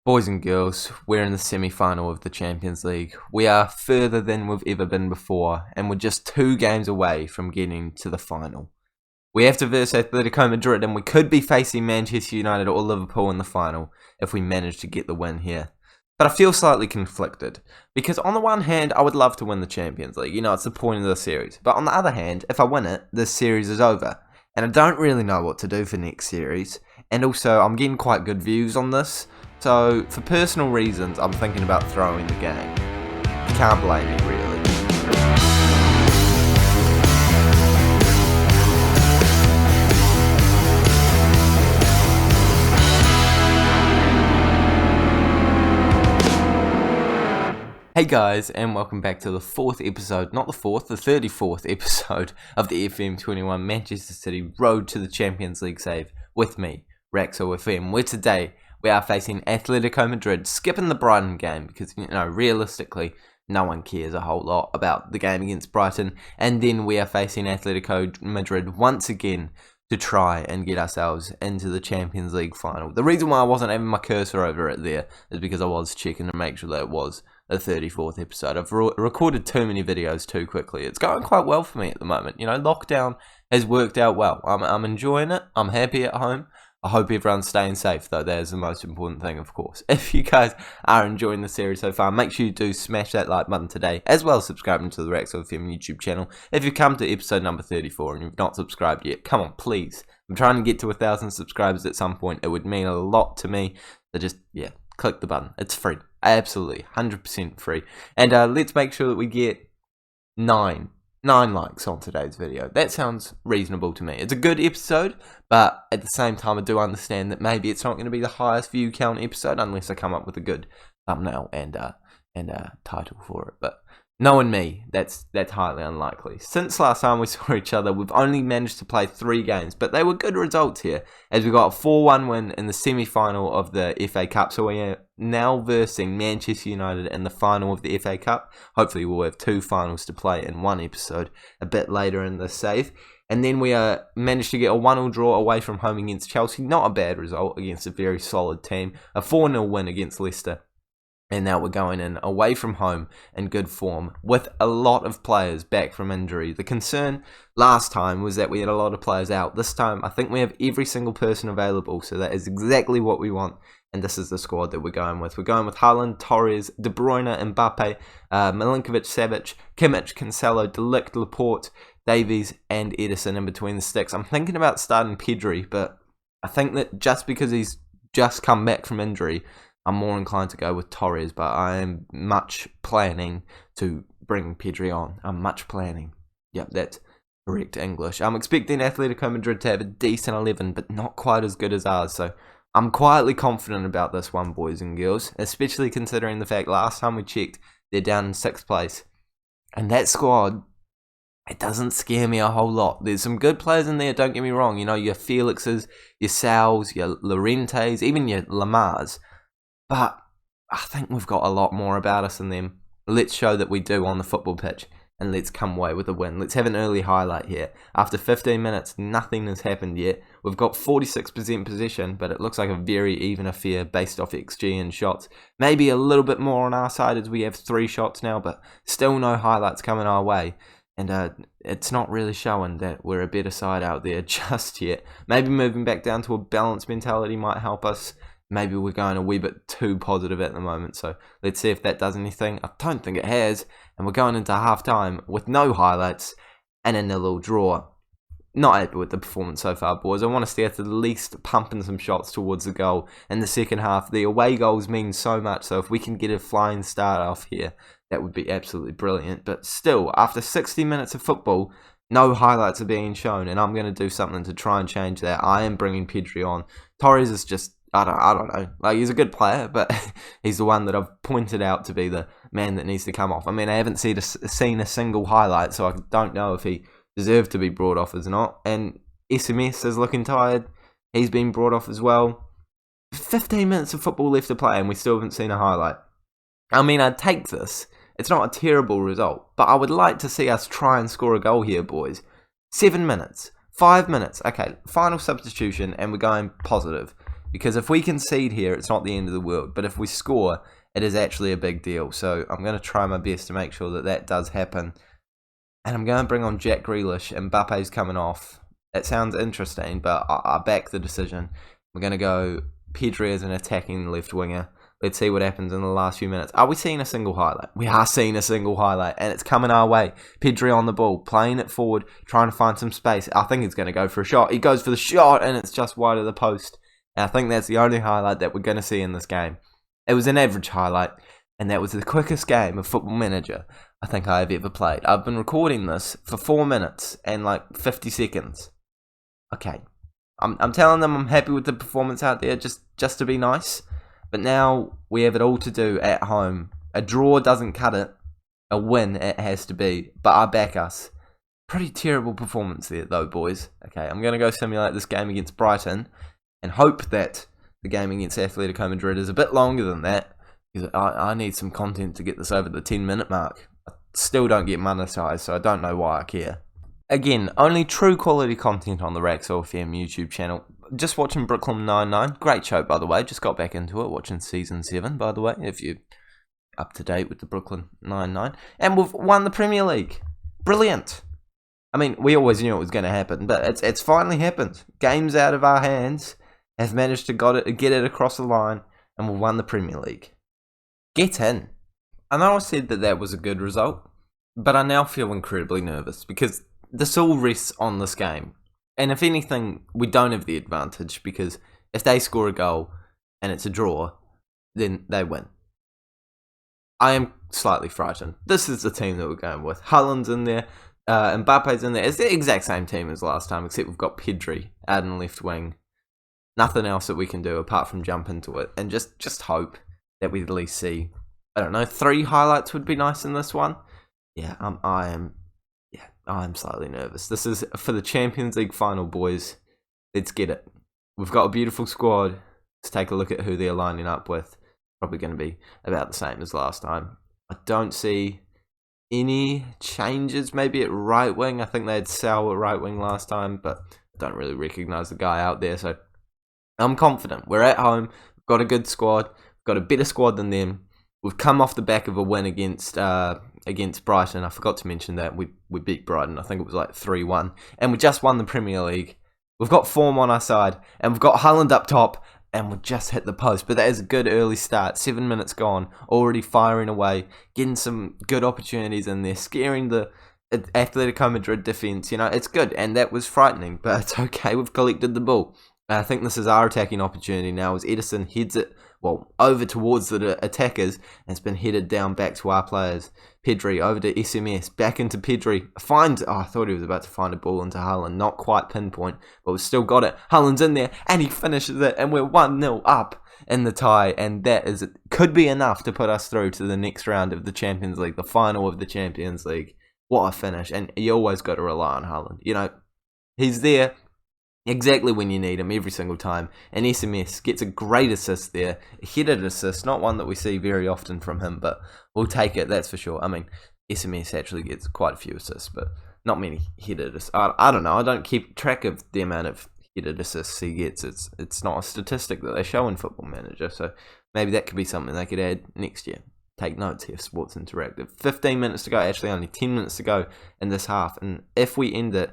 Boys and girls, we're in the semi-final of the Champions League. We are further than we've ever been before, and we're just 2 games away from getting to the final. We have to verse Atletico Madrid, and we could be facing Manchester United or Liverpool in the final if we manage to get the win here. But I feel slightly conflicted, because on the one hand, I would love to win the Champions League. You know, it's the point of the series. But on the other hand, if I win it, this series is over. And I don't really know what to do for next series. And also, I'm getting quite good views on this. So, for personal reasons, I'm thinking about throwing the game. You can't blame me, really. Hey guys, and welcome back to the 4th episode, not the 4th, the 34th episode of the FM21 Manchester City Road to the Champions League save with me, Raxo FM, where today we are facing Atletico Madrid, skipping the Brighton game because, you know, realistically, no one cares a whole lot about the game against Brighton. And then we are facing Atletico Madrid once again to try and get ourselves into the Champions League final. The reason why I wasn't having my cursor over it there is because I was checking to make sure that it was the 34th episode. I've recorded too many videos too quickly. It's going quite well for me at the moment. You know, lockdown has worked out well. I'm enjoying it. I'm happy at home. I hope everyone's staying safe, though. That is the most important thing, of course. If you guys are enjoying the series so far, make sure you do smash that like button today, as well as subscribing to the Raxo FM YouTube channel. If you've come to episode number 34 and you've not subscribed yet, come on, please. I'm trying to get to 1,000 subscribers at some point. It would mean a lot to me. So just, yeah, click the button. It's free. Absolutely. 100% free. And let's make sure that we get 9 likes on today's video. That sounds reasonable to me. It's a good episode, but at the same time I do understand that maybe it's not going to be the highest view count episode unless I come up with a good thumbnail and title for it. But knowing me, that's highly unlikely. Since last time we saw each other, we've only managed to play 3 games, but they were good results here, as we got a 4-1 win in the semi-final of the FA Cup. So we are now versing Manchester United in the final of the FA Cup. Hopefully we'll have 2 finals to play in one episode a bit later in the save. And then we managed to get a 1-1 draw away from home against Chelsea. Not a bad result against a very solid team. A 4-0 win against Leicester. And now we're going in away from home in good form with a lot of players back from injury. The concern last time was that we had a lot of players out. This time, I think we have every single person available. So that is exactly what we want. And this is the squad that we're going with. We're going with Haaland, Torres, De Bruyne, Mbappe, Milinkovic, Savic, Kimmich, Cancelo, De Ligt, Laporte, Davies, and Ederson in between the sticks. I'm thinking about starting Pedri, but I think that just because he's just come back from injury, I'm more inclined to go with Torres, but I am much planning to bring Pedri on. I'm much planning. Yep, that's correct English. I'm expecting Atletico Madrid to have a decent 11, but not quite as good as ours. So I'm quietly confident about this one, boys and girls, especially considering the fact last time we checked, they're down in 6th place. And that squad, it doesn't scare me a whole lot. There's some good players in there, don't get me wrong. You know, your Felixes, your Sals, your Llorentes, even your Lamars. But I think we've got a lot more about us than them. Let's show that we do on the football pitch, and let's come away with a win. Let's have an early highlight here. After 15 minutes, nothing has happened yet. We've got 46% possession, but it looks like a very even affair based off XG and shots. Maybe a little bit more on our side as we have 3 shots now, but still no highlights coming our way. And it's not really showing that we're a better side out there just yet. Maybe moving back down to a balanced mentality might help us. Maybe we're going a wee bit too positive at the moment, so let's see if that does anything. I don't think it has, and we're going into half-time with no highlights and a 0-0 draw. Not happy with the performance so far, boys. I want to see us at least pumping some shots towards the goal in the second half. The away goals mean so much, so if we can get a flying start off here, that would be absolutely brilliant. But still, after 60 minutes of football, no highlights are being shown, and I'm going to do something to try and change that. I am bringing Pedri on. Torres is just, I don't know. Like, he's a good player, but he's the one that I've pointed out to be the man that needs to come off. I mean, I haven't seen a single highlight, so I don't know if he deserved to be brought off or not. And SMS is looking tired. He's been brought off as well. 15 minutes of football left to play, and we still haven't seen a highlight. I mean, I'd take this. It's not a terrible result, but I would like to see us try and score a goal here, boys. 7 minutes. 5 minutes. Okay, final substitution, and we're going positive. because if we concede here, it's not the end of the world. But if we score, it is actually a big deal. So I'm going to try my best to make sure that that does happen. And I'm going to bring on Jack Grealish. Mbappe's coming off. It sounds interesting, but I back the decision. We're going to go Pedri as an attacking left winger. Let's see what happens in the last few minutes. Are we seeing a single highlight? We are seeing a single highlight, and it's coming our way. Pedri on the ball, playing it forward, trying to find some space. I think he's going to go for a shot. He goes for the shot, and it's just wide of the post. And I think that's the only highlight that we're going to see in this game. It was an average highlight, and that was the quickest game of Football Manager I think I have ever played. I've been recording this for 4 minutes and like 50 seconds. Okay, I'm telling them I'm happy with the performance out there, just to be nice. But now we have it all to do at home. A draw doesn't cut it. A win it has to be. But I back us. Pretty terrible performance there though, boys. Okay, I'm going to go simulate this game against Brighton and hope that the game against Atletico Madrid is a bit longer than that, because I need some content to get this over the 10-minute mark. I still don't get monetized, so I don't know why I care. Again, only true quality content on the Raxel FM YouTube channel. Just watching Brooklyn Nine-Nine. Great show, by the way. Just got back into it, watching Season 7, by the way, if you're up to date with the Brooklyn Nine-Nine. And we've won the Premier League. Brilliant. I mean, we always knew it was going to happen, but it's finally happened. Games out of our hands, have managed to get it across the line, and we've won the Premier League. Get in. I know I said that was a good result, but I now feel incredibly nervous, because this all rests on this game. And if anything, we don't have the advantage, because if they score a goal and it's a draw, then they win. I am slightly frightened. This is the team that we're going with. Haaland's in there, Mbappe's in there. It's the exact same team as last time, except we've got Pedri out in left wing. Nothing else that we can do apart from jump into it and just hope that we at least see, I don't know, 3 highlights would be nice in this one. Yeah, I'm slightly nervous. This is for the Champions League final, boys. Let's get it. We've got a beautiful squad. Let's take a look at who they're lining up with. Probably going to be about the same as last time. I don't see any changes, maybe at right wing. I think they had Sal at right wing last time, but I don't really recognise the guy out there, so I'm confident. We're at home. We've got a good squad. We've got a better squad than them. We've come off the back of a win against Brighton. I forgot to mention that. We beat Brighton. I think it was like 3-1. And we just won the Premier League. We've got form on our side. And we've got Haaland up top. And we just hit the post. But that is a good early start. 7 minutes gone. Already firing away. Getting some good opportunities in there. Scaring the Atletico Madrid defence. You know, it's good. And that was frightening. But it's okay. We've collected the ball. And I think this is our attacking opportunity now as Ederson heads it, over towards the attackers, and it's been headed down back to our players. Pedri over to SMS, back into Pedri. I thought he was about to find a ball into Haaland. Not quite pinpoint, but we've still got it. Haaland's in there, and he finishes it, and we're 1-0 up in the tie, and that could be enough to put us through to the next round of the Champions League, the final of the Champions League. What a finish, and you always got to rely on Haaland. You know, he's there exactly when you need him every single time. And SMS gets a great assist there. A headed assist, not one that we see very often from him, but we'll take it, that's for sure. I mean, SMS actually gets quite a few assists, but not many headed assists. I don't know, I don't keep track of the amount of headed assists he gets. It's not a statistic that they show in Football Manager, so maybe that could be something they could add next year. Take notes here, Sports Interactive. 15 minutes to go, actually only 10 minutes to go in this half, and if we end it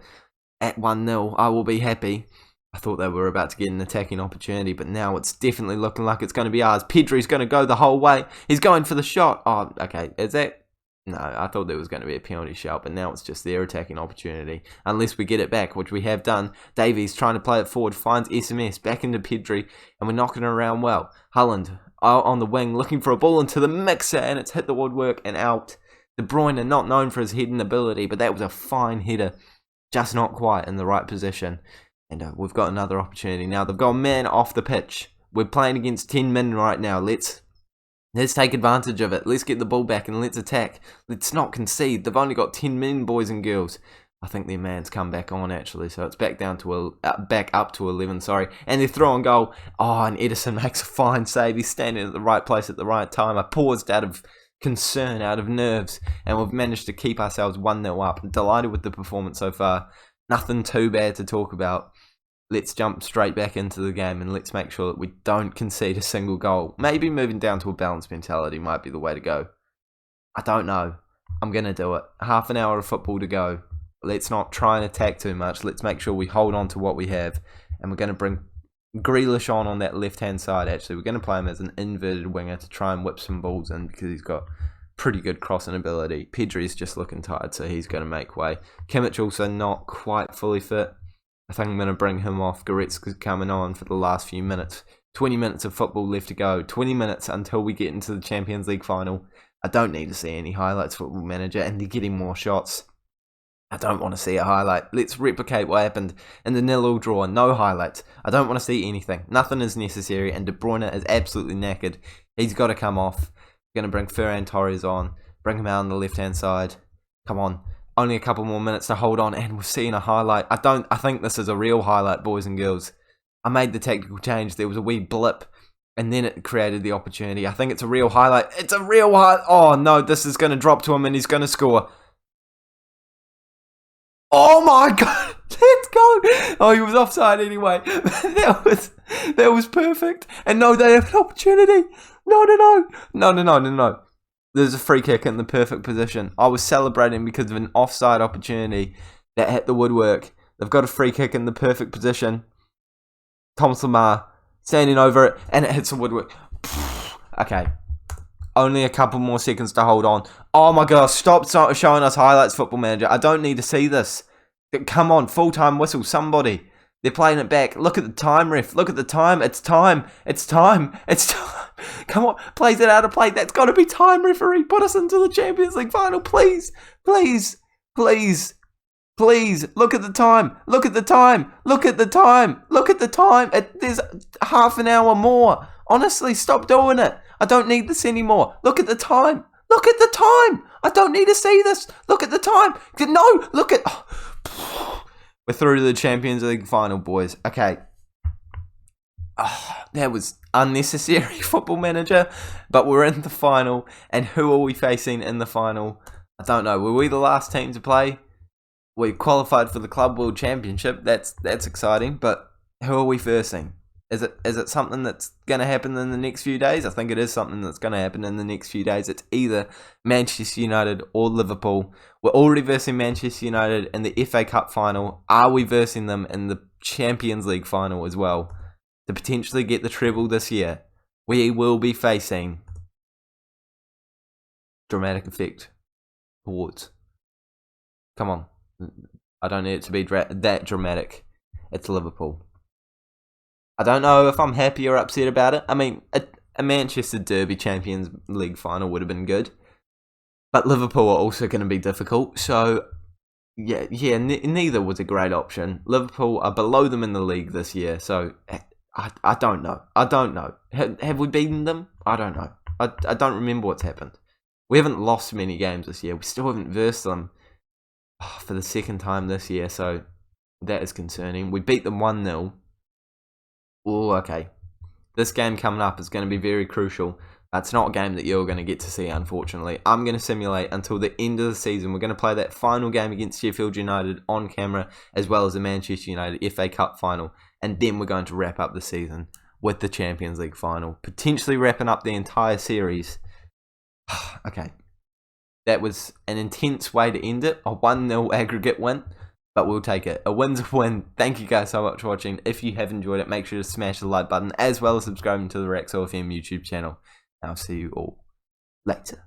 at 1-0, I will be happy. I thought they were about to get an attacking opportunity, but now it's definitely looking like it's going to be ours. Pedri's going to go the whole way. He's going for the shot. Oh, okay. Is that? No, I thought there was going to be a penalty shout, but now it's just their attacking opportunity. Unless we get it back, which we have done. Davies trying to play it forward, finds SMS, back into Pedri, and we're knocking it around well. Haaland on the wing, looking for a ball into the mixer, and it's hit the woodwork and out. De Bryune, not known for his heading ability, but that was a fine header. Just not quite in the right position. And we've got another opportunity now. They've got a man off the pitch. We're playing against 10 men right now. Let's take advantage of it. Let's get the ball back and let's attack. Let's not concede. They've only got 10 men, boys and girls. I think their man's come back on, actually. So it's back up to 11, sorry. And they're throwing goal. Oh, and Ederson makes a fine save. He's standing at the right place at the right time. I paused out of concern, out of nerves, and we've managed to keep ourselves 1-0 up. I'm delighted with the performance so far. Nothing too bad to talk about. let's jump straight back into the game and let's make sure that we don't concede a single goal. Maybe moving down to a balanced mentality might be the way to go. I don't know. I'm going to do it. Half an hour of football to go. Let's not try and attack too much. Let's make sure we hold on to what we have. And we're going to bring Grealish on that left-hand side, actually. We're going to play him as an inverted winger to try and whip some balls in because he's got pretty good crossing ability. Pedri's just looking tired, so he's going to make way. Kimmich also not quite fully fit. I think I'm going to bring him off. Goretzka's coming on for the last few minutes. 20 minutes of football left to go. 20 minutes until we get into the Champions League final. I don't need to see any highlights, Football Manager, and they're getting more shots. I don't want to see a highlight. Let's replicate what happened in the 0-0 draw. No highlights. I don't want to see anything. Nothing is necessary, and De Bruyne is absolutely knackered. He's got to come off. We're going to bring Ferran Torres on. Bring him out on the left-hand side. Come on. Only a couple more minutes to hold on, and we're seeing a highlight. I think this is a real highlight, boys and girls. I made the tactical change. There was a wee blip, and then it created the opportunity. I think it's a real highlight. It's a real highlight. Oh, no, this is going to drop to him, and he's going to score. Oh, my God. Let's go. Oh, he was offside anyway. That was perfect. And no, they have an opportunity. No. There's a free kick in the perfect position. I was celebrating because of an offside opportunity that hit the woodwork. They've got a free kick in the perfect position. Thomas Lemar standing over it, and it hits the woodwork. Okay. Only a couple more seconds to hold on. Oh my gosh, stop showing us highlights, Football Manager. I don't need to see this. Come on, full-time whistle, somebody. They're playing it back. Look at the time, ref. Look at the time. It's time. Come on, plays it out of play. That's got to be time, referee. Put us into the Champions League final, please. Please. Look at the time. There's half an hour more. Honestly, stop doing it. I don't need this anymore. Look at the time. I don't need to see this. Look at the time. No, look at... We're through to the Champions League final, boys. Okay. That was unnecessary, Football Manager. But we're in the final. And who are we facing in the final? I don't know. Were we the last team to play? We qualified for the Club World Championship. That's exciting. But who are we facing? Is it something that's going to happen in the next few days? I think it is something that's going to happen in the next few days. It's either Manchester United or Liverpool. We're already versing Manchester United in the FA Cup final. Are we versing them in the Champions League final as well? To potentially get the treble this year, we will be facing dramatic effect awards. Come on. I don't need it to be that dramatic. It's Liverpool. I don't know if I'm happy or upset about it. I mean, a Manchester Derby Champions League final would have been good. But Liverpool are also going to be difficult. So, neither was a great option. Liverpool are below them in the league this year. So, I don't know. Have we beaten them? I don't know. I don't remember what's happened. We haven't lost many games this year. We still haven't versed them for the second time this year. So, that is concerning. We beat them 1-0. Oh, okay. This game coming up is going to be very crucial. It's not a game that you're going to get to see, unfortunately. I'm going to simulate until the end of the season. We're going to play that final game against Sheffield United on camera, as well as the Manchester United FA Cup final. And then we're going to wrap up the season with the Champions League final. Potentially wrapping up the entire series. Okay. That was an intense way to end it. A 1-0 aggregate win. But we'll take it. A win's a win. Thank you guys so much for watching. If you have enjoyed it, make sure to smash the like button, as well as subscribing to the Raxo FM YouTube channel. I'll see you all later.